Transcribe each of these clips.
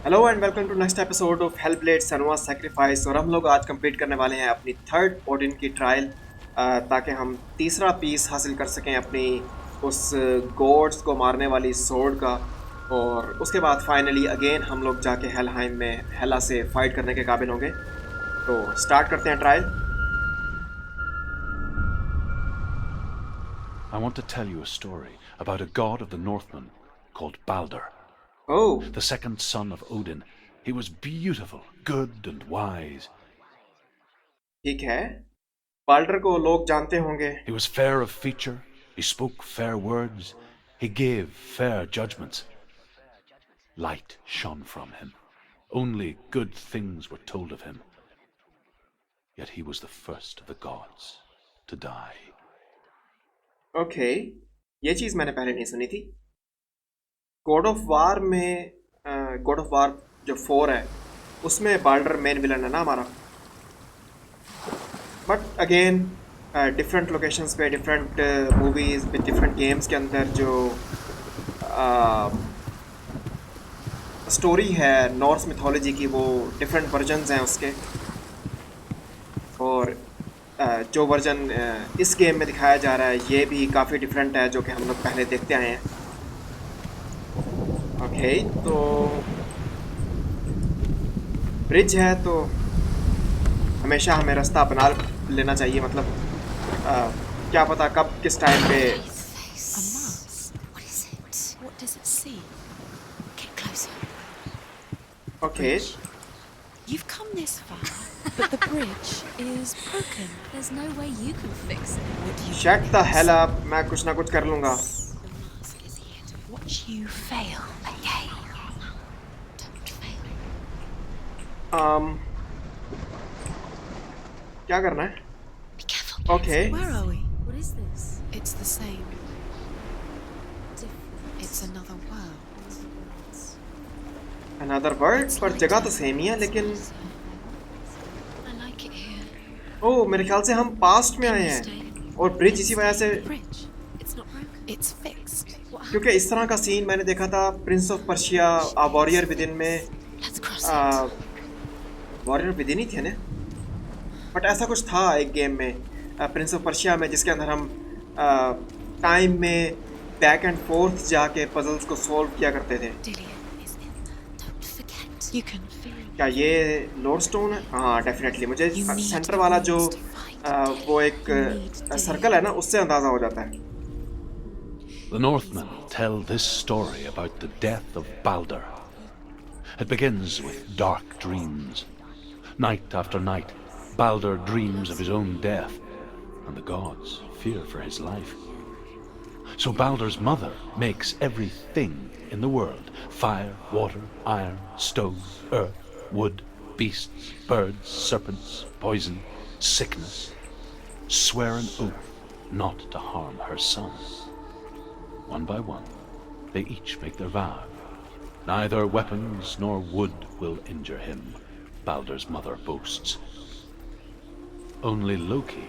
Hello and welcome to next episode of Hellblade Senua sacrifice. और हम लोग आज कंप्लीट करने वाले हैं अपनी थर्ड ओडिन की ट्रायल, ताकि हम तीसरा पीस हासिल कर सकें अपनी उस गॉड्स को मारने वाली सोर्ड का। और उसके बाद फाइनली अगेन हम लोग जाके हेलहाइम में हेला से फाइट करने के काबिल होंगे। तो स्टार्ट करते हैं trial. I want to tell you a story about a god of the Northmen called Balder, oh, the second son of Odin. He was beautiful, good, and wise. ठीक है। बाल्डर को लोग जानते होंगे। He was fair of feature, he spoke fair words, he gave fair judgments. Light shone from him. Only good things were told of him. Yet he was the first of the gods to die. Okay, ये चीज़ मैंने पहले नहीं सुनी थी। God of वार में, God of वार जो 4 है उसमें बाल्डर मेन विलन है ना हमारा। बट अगेन डिफरेंट लोकेशंस पे different movies with different games के अंदर जो स्टोरी है नॉर्स मिथोलॉजी की, वो डिफरेंट वर्जन्स हैं उसके। और जो वर्जन इस गेम में दिखाया जा रहा है ये भी काफ़ी डिफरेंट है, जो कि हम लोग पहले देखते आए हैं। ओके, तो ब्रिज है तो हमेशा हमें रास्ता अपना लेना चाहिए। मतलब क्या पता कब किस टाइम पे। A mask. What is it? What does it see? Get closer. Okay, You've come this far, but the bridge is broken. There's no way you can fix it. What do you shut the hell up, मैं कुछ ना कुछ कर लूँगा। The mask is here to watch you fail again. Don't fail. क्या करना है? Be careful. Okay, Where are we? What is this? It's the same. Different. It's another world. Another world, पर जगह तो सेम ही है लेकिन। I like it here. ओह, मेरे ख्याल से हम पास्ट में आए हैं और ब्रिज इसी वजह से। Bridge. It's not broken. It's fixed. What क्योंकि इस तरह का सीन मैंने देखा था prince of Persia warrior within में। Let's cross it. Warrior within ही थे ना, बट ऐसा कुछ था एक गेम में प्रिंस ऑफ पर्शिया में, जिसके अंदर हम टाइम में बैक एंड फोर्थ जाके पजल्स को सॉल्व किया करते थे। Dillian is in there. Don't forget. You can feel. क्या ये लोड स्टोन है? हाँ डेफिनेटली। मुझे You need सेंटर वाला जो things to fight. वो एक सर्कल है ना, उससे अंदाज़ा हो जाता है। The Northmen tell this story about the death of Balder. It begins with dark dreams. Night after night, Balder dreams of his own death, and the gods fear for his life. So Balder's mother makes everything in the world: fire, water, iron, stone, earth, wood, beasts, birds, serpents, poison, sickness, swear an oath not to harm her son. One by one, they each make their vow. Neither weapons nor wood will injure him, Balder's mother boasts. Only Loki,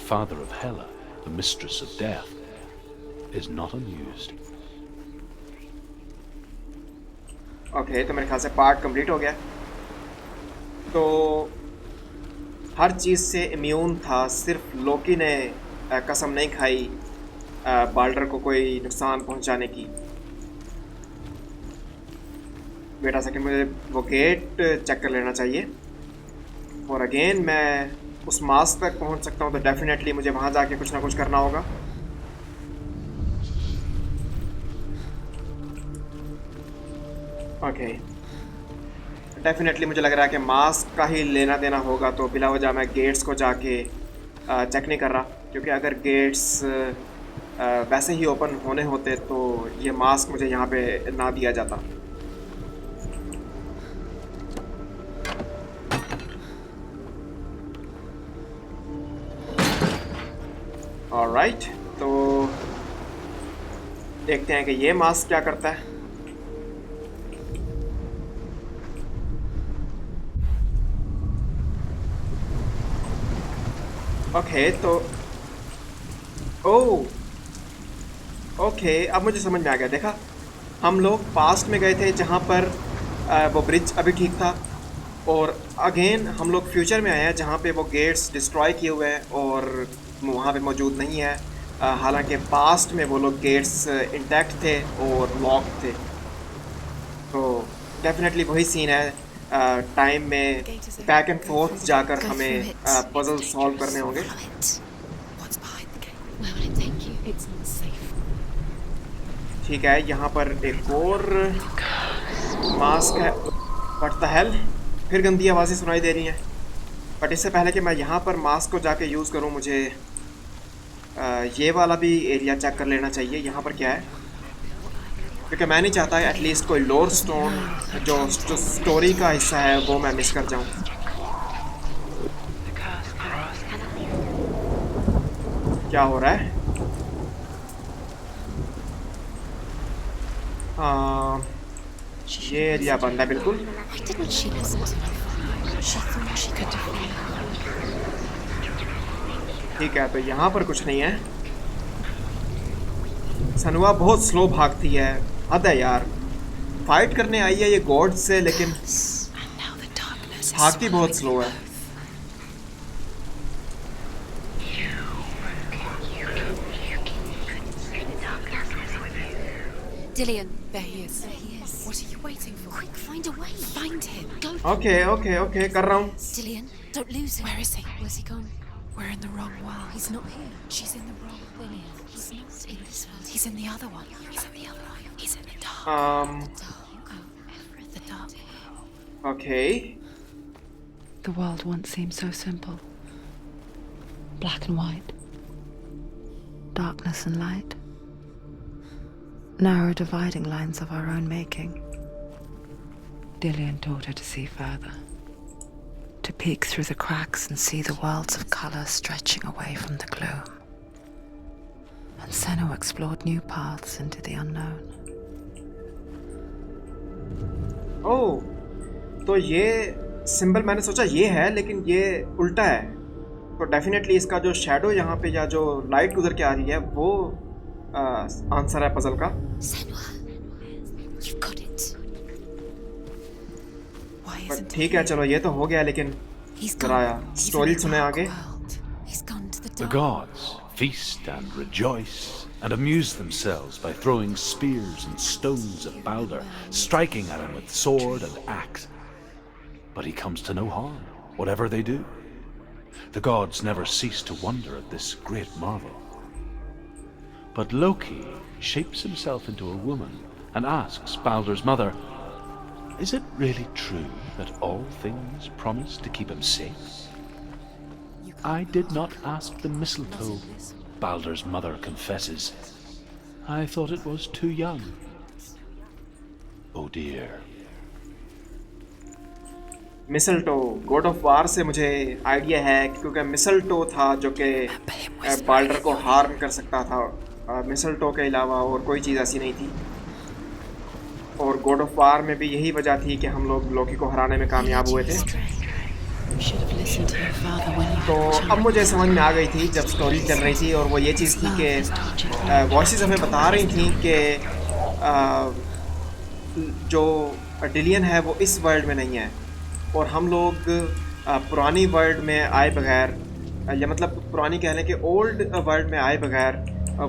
father of Hela, the mistress of death, is not amused. Okay, तो मेरे ख्याल से part complete हो गया। तो हर चीज़ से immune था, सिर्फ लोकी ने कसम नहीं खाई बाल्डर को कोई नुकसान पहुंचाने की। वेट अ सेकंड, मुझे वो गेट चेक कर लेना चाहिए। और अगेन मैं उस मास्क तक पहुंच सकता हूं, तो डेफिनेटली मुझे वहां जाके कुछ ना कुछ करना होगा। ओके, डेफिनेटली मुझे लग रहा है कि मास्क का ही लेना देना होगा, तो बिला वजह मैं गेट्स को जाके चेक नहीं कर रहा। क्योंकि अगर गेट्स वैसे ही ओपन होने होते तो ये मास्क मुझे यहाँ पे ना दिया जाता। ऑलराइट, तो देखते हैं कि ये मास्क क्या करता है। ओके, तो ओह, ओके, अब मुझे समझ में आ गया। देखा, हम लोग पास्ट में गए थे जहाँ पर वो ब्रिज अभी ठीक था, और अगेन हम लोग फ्यूचर में आए हैं जहाँ पे वो गेट्स डिस्ट्रॉय किए हुए हैं और वहाँ पे मौजूद नहीं है। हालांकि पास्ट में वो लोग गेट्स इंटैक्ट थे और लॉक थे। तो डेफिनेटली वही सीन है। टाइम में Gate is back open. And fourth जाकर Go हमें through it. Puzzle It's solve dangerous. करने होंगे। Follow it. What's behind the gate? Where will it take you? It's not safe. ठीक है, यहाँ पर एक और मास्क है। व्हाट द हेल, फिर गंदी आवाज़ें सुनाई दे रही हैं। बट इससे पहले कि मैं यहाँ पर मास्क को जाके यूज़ करूँ, मुझे ये वाला भी एरिया चेक कर लेना चाहिए। यहाँ पर क्या है, क्योंकि मैं नहीं चाहता एटलीस्ट कोई लोर स्टोन जो स्टोरी का हिस्सा है वो मैं मिस कर जाऊँ। क्या हो रहा है? ये एरिया बंद है बिल्कुल। Why didn't she listen to her father? She thought she could defeat her. ठीक है, तो यहाँ पर कुछ नहीं है। सनुआ बहुत स्लो भागती है, हद है यार। फाइट करने आई है ये गॉड से, लेकिन And now the darkness is भागती बहुत स्लो है। Dillian, There he is. there he is. What are you waiting for? Quick, find a way. Find him. Go. Okay okay okay, कर रहा हूँ। Dillian, don't lose him. Where is he? Where's he gone? We're in the wrong world. He's not here. She's in the wrong Dillian, he's not in this world. He's in the other one. He's in the other one. He's in the dark. Dark. The dark. Okay, The world once seemed so simple. Black and white. Darkness and light. Narrow dividing lines of our own making. Dillian taught her to see further. To peek through the cracks and see the worlds of color stretching away from the gloom. And Senua explored new paths into the unknown. ओह, तो ये symbol मैंने सोचा ये है, लेकिन ये उल्टा है। तो डेफिनेटली इसका जो शैडो यहाँ पे या जो लाइट गुजर के आ रही है वो आंसर है पजल का। Senua, you've got it. Why but isn't ठीक है, चलो ये तो हो गया, लेकिन He's जरा gone. He's story in the सुने dark आगे। world. He's gone to the The dark. gods feast and rejoice and amuse themselves by throwing spears and stones at Balder, striking at him with sword and axe. But he comes to no harm, whatever they do. The gods never cease to wonder at this great marvel. But Loki shapes himself into a woman and asks Balder's mother, "Is it really true that all things promise to keep him safe?" "I did not ask the mistletoe," Balder's mother confesses. "I thought it was too young." Oh dear. Mistletoe, God of War से मुझे idea है, क्योंकि मिसलटो था जो कि बाल्डर को harm कर सकता था। मिसलटो के अलावा और कोई चीज़ ऐसी नहीं थी। और गॉड ऑफ वार में भी यही वजह थी कि हम लोग लोकी को हराने में कामयाब हुए थे। You should have listened to your father when you तो had a अब chance. मुझे समझ में आ गई थी जब स्टोरी चल रही थी, और वो ये चीज़ थी कि वॉइसेस हमें बता रही थी कि जो डिलियन है वो इस वर्ल्ड में नहीं है, और हम लोग पुरानी वर्ल्ड में आए बगैर, या मतलब पुरानी कह लें कि ओल्ड वर्ल्ड में आए बगैर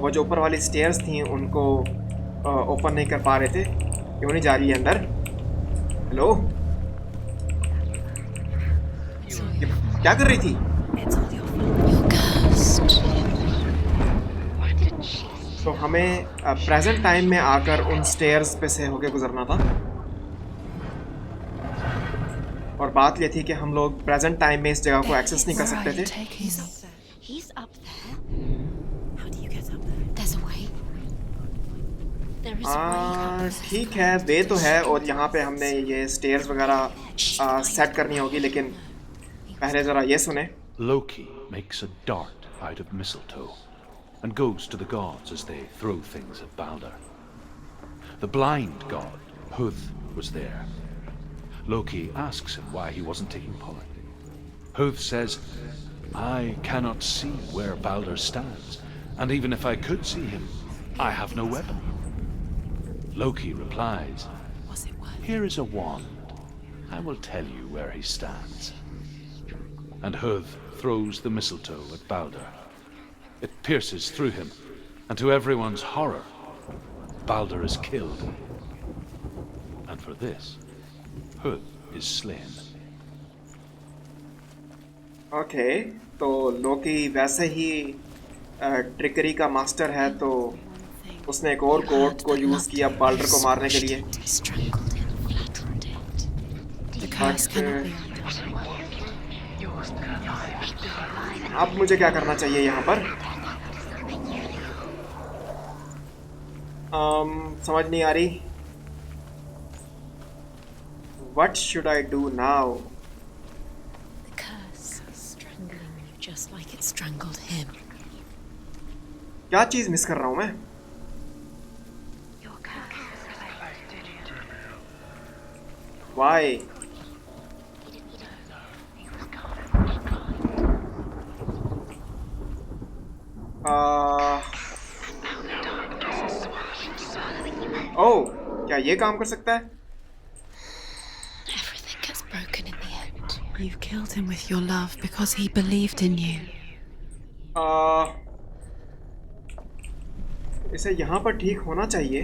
वो जो ऊपर वाली स्टेयर्स थी उनको ओपन नहीं कर पा रहे थे। क्यों नहीं जा रही है अंदर? हेलो, ये क्या कर रही थी? You're cursed. तो हमें प्रेजेंट टाइम में आकर उन स्टेयर्स पे से होके गुजरना था, और बात ये थी कि हम लोग प्रेजेंट टाइम में इस जगह को एक्सेस नहीं कर Where सकते are you थे। taking me? He's up there. How do you get up there? There's a way. There is a way. ठीक है, वे तो है, और यहाँ पे हमने ये स्टेयर्स वगैरह सेट करनी होगी, लेकिन पहले ज़रा ये सुने। Loki makes a dart out of mistletoe and goes to the gods as they throw things at Balder. The blind god, Huth, was there. Loki asks him why he wasn't taking part. Huth says, "I cannot see where Balder stands, And even if I could see him, I have no weapon. Loki replies, Was it worth "Here is a wand. I will tell you where he stands." And Hugh throws the mistletoe at Balder. It pierces through him, and to everyone's horror, Balder is killed. And for this, Hugh is slain. Okay, तो लोकी वैसे ही trickery का master है, तो उसने एक और code को use किया बाल्डर को मारने के लिए. strangled him, flattened it? The curse cannot be undone. अब मुझे क्या करना चाहिए यहाँ पर? समझ नहीं आ रही. What should I do now? The curse strangling you just like it strangled him. क्या चीज मिस कर रहा हूँ मैं? Why? Oh, क्या ये काम कर सकता है? Everything gets broken in the end. You killed him with your love because he believed in you. इसे यहाँ पर ठीक होना चाहिए.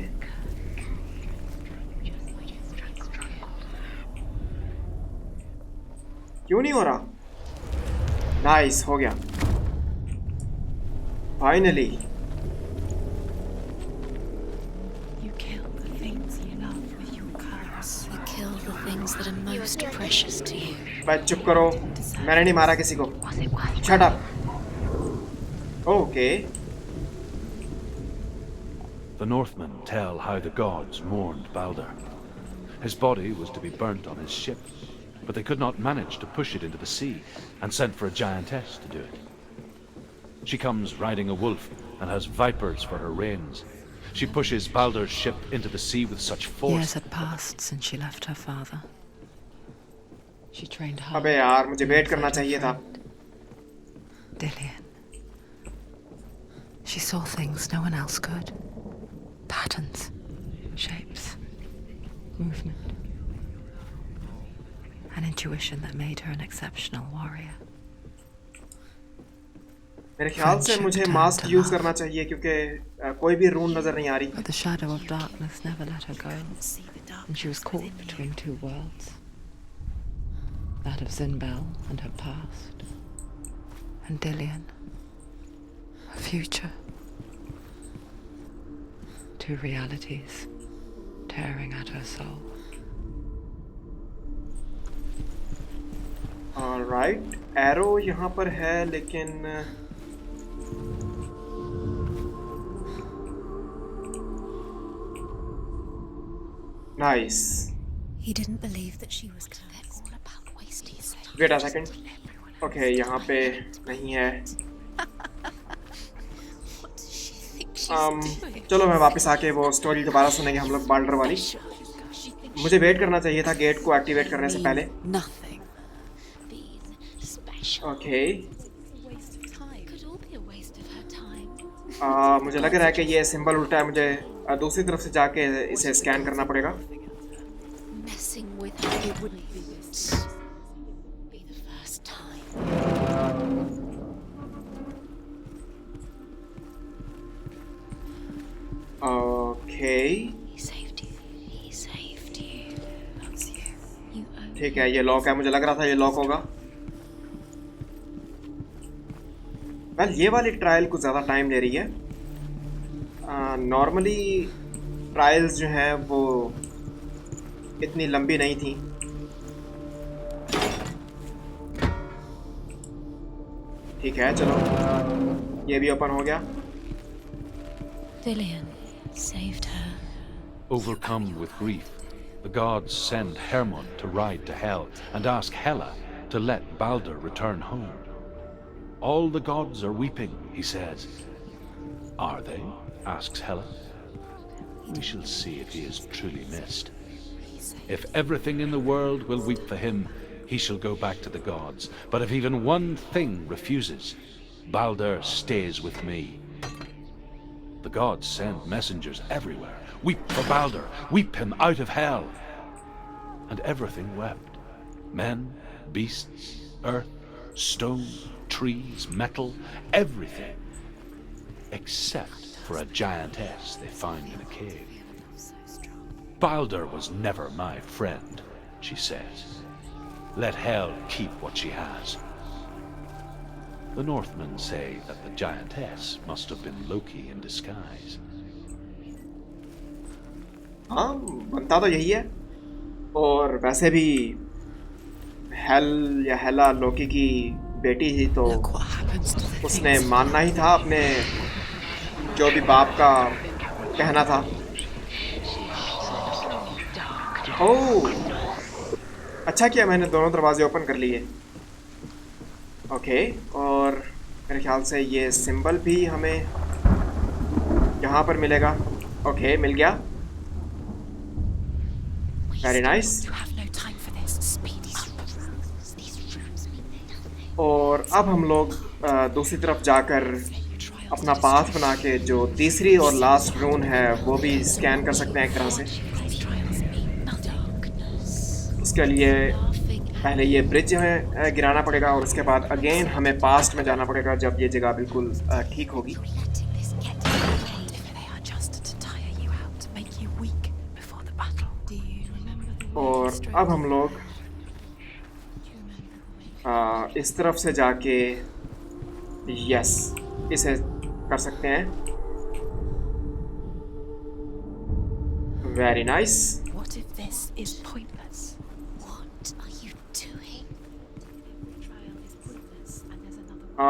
क्यों नहीं हो रहा? नाइस, हो गया. Finally. You kill the things you love with your curse. You kill the things that are most precious to you. भाई चुप करो, मैंने नहीं मारा किसी को. Shut up. Okay. The Northmen tell how the gods mourned Balder. His body was to be burnt on his ship, but they could not manage to push it into the sea, and sent for a giantess to do it. She comes riding a wolf and has vipers for her reins. She pushes Balder's ship into the sea with such force. Years had passed since she left her father. She trained hard. अबे यार, मुझे wait करना चाहिए था. Dillian. She saw things no one else could. Patterns, shapes, movement. An intuition that made her an exceptional warrior. मेरे ख्याल से मुझे मास्क यूज करना चाहिए क्योंकि कोई भी रून नजर नहीं आ रही. But the shadow of darkness never let her go, See the dark and she was caught within you. between two worlds. That of Zinbel and her past, and Dillian, her future. Two realities tearing at her soul. Alright, arrow यहाँ पर है लेकिन nice. He didn't believe that she was cursed. They're all about wasting his life. Wait a second. Okay, यहाँ पे नहीं है. What does she think she's doing? चलो मैं वापस आके वो स्टोरी दोबारा सुनेंगे हम लोग बाल्डर वाली. मुझे वेट करना चाहिए था गेट को एक्टिवेट करने से पहले. Nothing. Being special. Okay. Could all be a waste of her time. मुझे लग रहा है कि ये सिंबल उल्टा है. मुझे दूसरी तरफ से जाके इसे स्कैन करना पड़ेगा. Messing with her, it wouldn't be the first time. Okay, He saved you. He saved you. That's you. You owe ठीक है. ये लॉक है. मुझे लग रहा था ये लॉक होगा. वेल, ये वाली ट्रायल कुछ ज़्यादा टाइम ले रही है. नॉर्मली ट्रायल्स जो हैं वो इतनी लंबी नहीं थी. ठीक है, चलो ये भी ओपन हो गया. Dillian saved her. Overcome with grief, the gods send Hermod to ride to Hel and ask Hela to let Balder return home. All the gods are weeping, he says. Are they? Asks Hela. We shall see if he is truly missed. If everything in the world will weep for him, he shall go back to the gods. But if even one thing refuses, Balder stays with me. The gods send messengers everywhere. Weep for Balder, weep him out of hell. And everything wept. Men, beasts, earth, stone, trees, metal, everything. Except for a giantess they find in a cave. Balder was never my friend, she says. Let Hel keep what she has. The Northmen say that the giantess must have been Loki in disguise. हाँ, बनता तो यही है। और वैसे भी hello या हेला लोकी की बेटी ही तो Look what happens to the उसने things. मानना ही था अपने जो भी बाप का कहना था। ओह, अच्छा किया मैंने दोनों दरवाजे ओपन कर लिए। ओके, और मेरे ख्याल से ये सिंबल भी हमें यहाँ पर मिलेगा। ओके, मिल गया। Very nice. You have no time for this. Speed up. और अब हम लोग दूसरी तरफ जाकर अपना पाथ बना के जो तीसरी और लास्ट रून है वो भी स्कैन कर सकते हैं एक तरह से। इसके लिए पहले ये ब्रिज हमें गिराना पड़ेगा और उसके बाद अगेन हमें पास्ट में जाना पड़ेगा जब ये जगह बिल्कुल ठीक होगी। और अब हम लोग इस तरफ से जाके यस इसे कर सकते हैं। Very nice. What if this is pointless? What are you doing? Do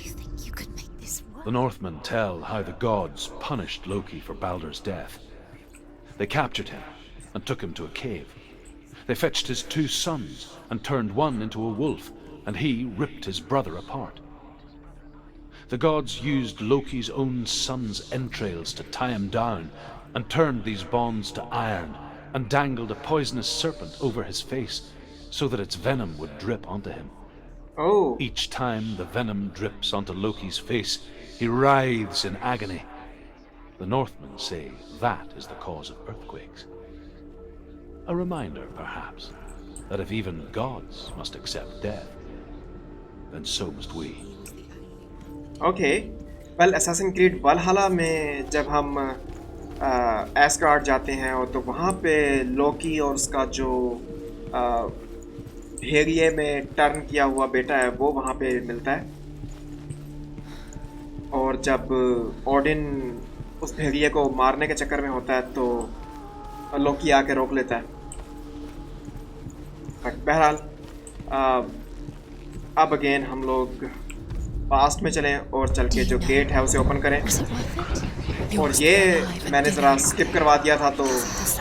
you think you could make this work? The Northmen tell how the gods punished Loki for Balder's death. They captured him and took him to a cave. They fetched his 2 sons and turned one into a wolf, and he ripped his brother apart. The gods used Loki's own son's entrails to tie him down and turned these bonds to iron and dangled a poisonous serpent over his face so that its venom would drip onto him. Oh, Each time the venom drips onto Loki's face, he writhes in agony. The Northmen say that is the cause of earthquakes. A reminder, perhaps, that if even gods must accept death, then so must we. Okay. Well, assassin creed Valhalla में जब हम Asgard जाते हैं और तो वहाँ पे लोकी और उसका जो भेड़िए में टर्न किया हुआ बेटा है वो वहाँ पे मिलता है। और जब ओडिन उस भेड़िए को मारने के चक्कर में होता है तो लोकी आके रोक लेता है। बट बहरहाल अब अगेन हम लोग पास्ट में चलें और चल के जो गेट है उसे ओपन करें। और ये मैंने ज़रा स्किप करवा दिया था तो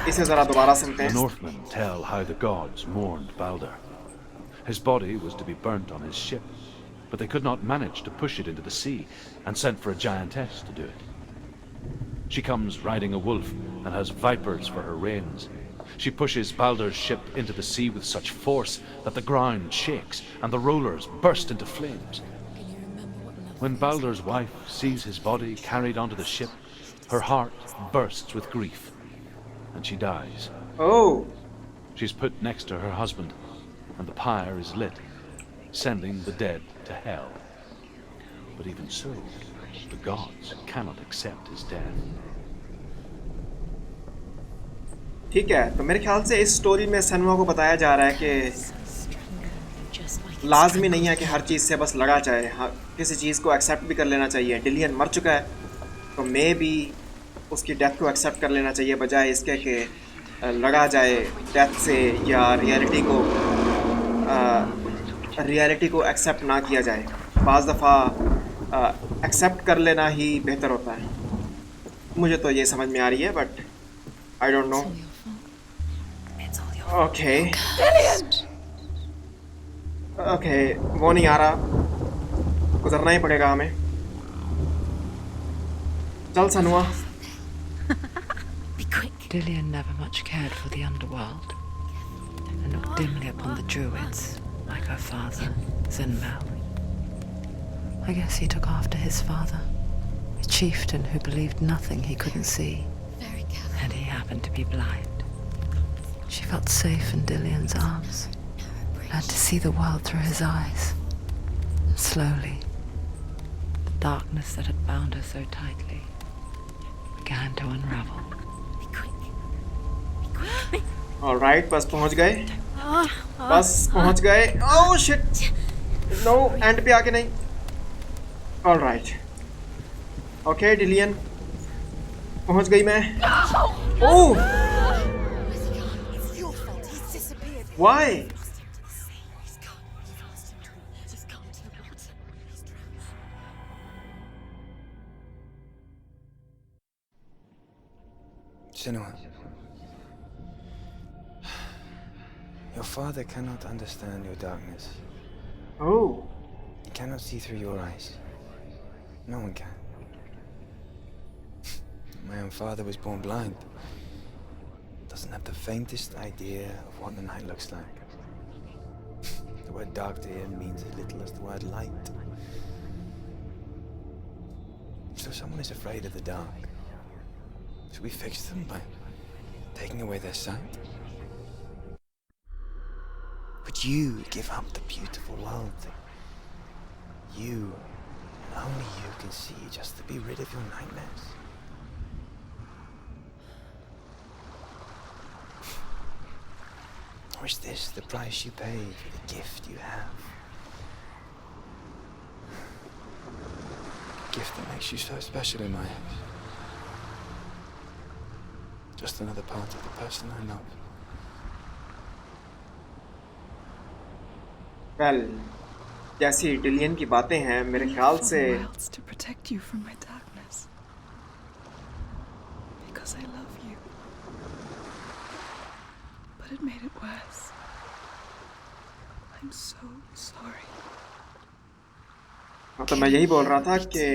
इसे ज़रा दोबारा सुनते The हैं। Northmen tell how the gods mourned Balder. His body was to be burnt on his ship, but they could not manage to push it into the sea and sent for a giantess to do it. She comes riding a wolf and has vipers for her reins. She pushes Balder's ship into the sea with such force that the ground shakes and the rollers burst into flames. When Balder's wife sees his body carried onto the ship, her heart bursts with grief, and she dies. Oh, She's put next to her husband, and the pyre is lit, sending the dead to hell. But even so, the gods cannot accept his death. ठीक है। तो मेरे ख्याल से इस story में सनवा को बताया जा रहा है कि लाजमी नहीं है कि हर चीज़ से बस लड़ा जाए। हाँ, किसी चीज़ को एक्सेप्ट भी कर लेना चाहिए। डिलियन मर चुका है तो मे भी उसकी डेथ को एक्सेप्ट कर लेना चाहिए बजाय इसके कि लड़ा जाए डेथ से या रियलिटी को एक्सेप्ट ना किया जाए। बाज़ दफ़ा एक्सेप्ट कर लेना ही बेहतर होता है। मुझे तो ये समझ में आ रही है but I don't know. Okay okay, वो नहीं आ रहा, गुजरना ही पड़ेगा हमें। चल सनुआ। Be quick. Dillian never much cared for the underworld, and looked dimly upon the druids, like her father, Zinbel. I guess he took after his father, a chieftain who believed nothing he couldn't see, Very careful. and he happened to be blind. She felt safe in Dillion's arms, learned to see the world through his eyes. And slowly, the darkness that had bound her so tightly began to unravel. Alright, बस पहुंच गए, बस पहुंच गए। Oh shit, no, and पे आके नहीं। Alright, okay डिलियन, पहुंच गई मैं। Oh, why? Senua, your father cannot understand your darkness. Oh, He cannot see through your eyes. No one can. My own father was born blind. Doesn't have the faintest idea of what the night looks like. The word dark to him means as little as the word light. So someone is afraid of the dark. Should we fix them by taking away their sight? Would you give up the beautiful world that you, and only you, can see just to be rid of your nightmares? Or is this the price you pay for the gift you have? A gift that makes you so special in my eyes. Just another part of the person I love. Well, जैसी डिलियन की बातें हैं, मेरे ख्याल से Wilds to protect you from my darkness. Because I love you. But it made it worse. I'm so sorry. मतलब मैं यही बोल रहा था कि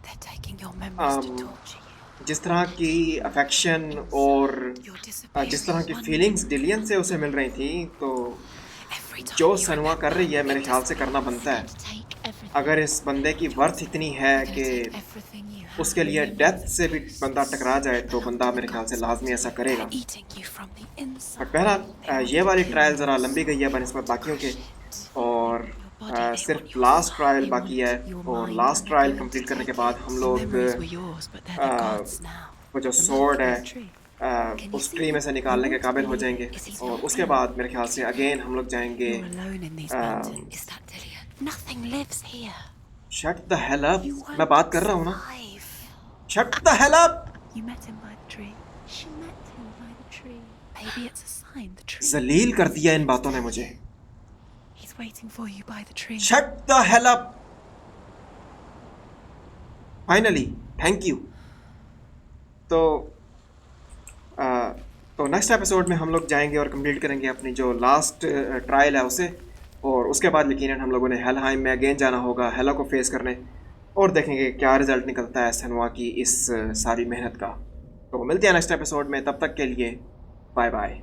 They're taking your memories to um, torture you. जिस तरह की अफेक्शन और You're जिस disappearing तरह की one फीलिंग्स moment डिलियन से उसे मिल रही थी, तो every time जो you सनवा कर रही है मेरे ख्याल से करना बनता है। अगर इस बंदे की वर्थ इतनी है कि उसके लिए डेथ से भी बंदा टकरा जाए, तो बंदा मेरे ख्याल से लाजमी ऐसा करेगा। बट पहला ये वाली ट्रायल ज़रा लंबी गई है बनिस्बत बाकियों के, और सिर्फ लास्ट ट्रायल बाकी है, और लास्ट ट्रायल कंप्लीट करने के बाद हम लोग वो जो स्वॉर्ड है उस ट्री में से निकालने के काबिल हो जाएंगे, और उसके बाद मेरे ख्याल से अगेन हम लोग जाएंगे। शट द हेल अप, मैं बात कर रहा हूँ ना। Shut the hell up. You met him by the tree. She met him by the tree. Maybe it's a sign. The tree. जलील कर दिया इन बातों ने मुझे। He's waiting for you by the tree. Shut the hell up. Finally, thank you. तो next episode में हम लोग जाएंगे और कंप्लीट करेंगे अपनी जो लास्ट ट्रायल है उसे, और उसके बाद यकीनन हम लोगों ने हेलहाइम में अगेन जाना होगा हेला को फेस करने, और देखेंगे क्या रिजल्ट निकलता है सेनुआ की इस सारी मेहनत का। तो मिलते हैं नेक्स्ट एपिसोड में, तब तक के लिए बाय बाय।